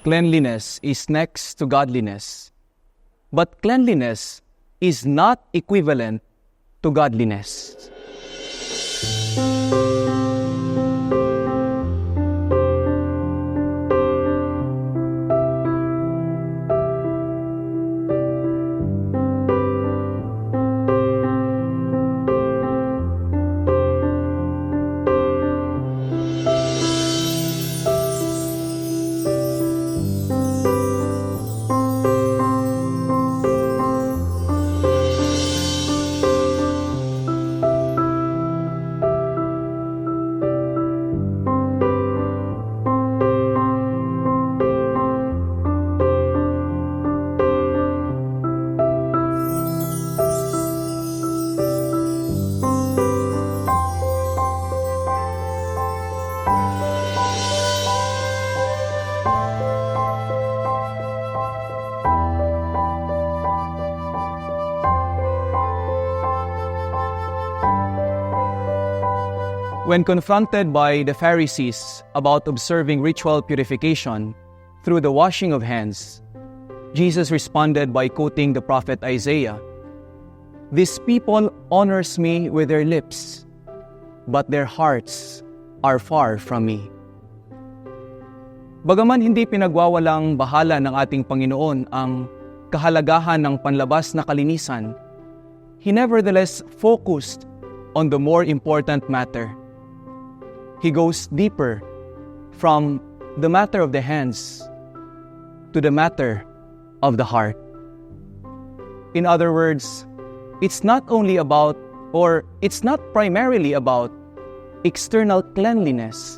Cleanliness is next to godliness, but cleanliness is not equivalent to godliness. When confronted by the Pharisees about observing ritual purification through the washing of hands, Jesus responded by quoting the prophet Isaiah, "This people honors me with their lips, but their hearts are far from me." Bagaman hindi pinagwawalang bahala ng ating Panginoon ang kahalagahan ng panlabas na kalinisan, He nevertheless focused on the more important matter. He goes deeper from the matter of the hands to the matter of the heart. In other words, it's not only about, or it's not primarily about external cleanliness,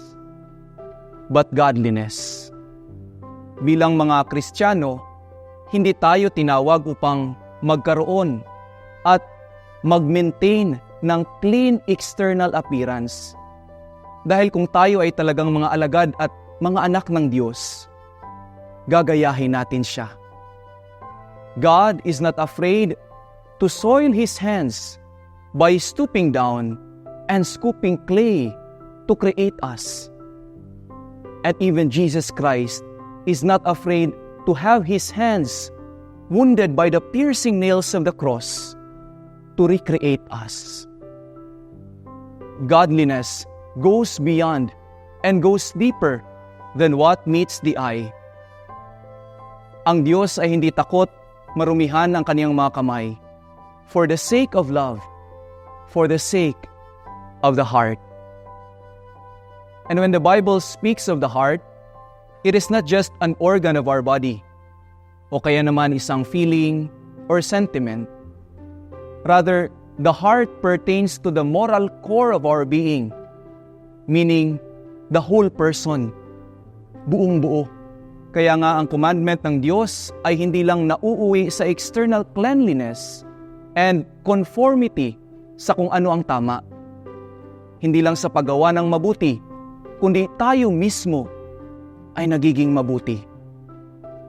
but godliness. Bilang mga Kristiyano, hindi tayo tinawag upang magkaroon at mag-maintain ng clean external appearance. Dahil kung tayo ay talagang mga alagad at mga anak ng Diyos, gagayahin natin siya. God is not afraid to soil His hands by stooping down and scooping clay to create us. And even Jesus Christ is not afraid to have His hands wounded by the piercing nails of the cross to recreate us. Godliness goes beyond and goes deeper than what meets the eye. Ang Diyos ay hindi takot marumihan ang kaniyang mga kamay for the sake of love, for the sake of the heart. And when the Bible speaks of the heart, it is not just an organ of our body o kaya naman isang feeling or sentiment. Rather, the heart pertains to the moral core of our being, meaning the whole person, buong buo. Kaya nga ang commandment ng Diyos ay hindi lang nauuwi sa external cleanliness and conformity sa kung ano ang tama. Hindi lang sa paggawa ng mabuti, kundi tayo mismo ay nagiging mabuti.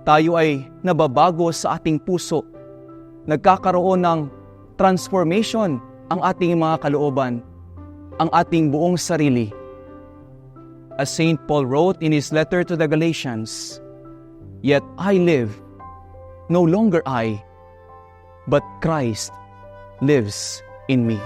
Tayo ay nababago sa ating puso, nagkakaroon ng transformation ang ating mga kalooban, ang ating buong sarili. As St. Paul wrote in his letter to the Galatians, "Yet I live, no longer I, but Christ lives in me."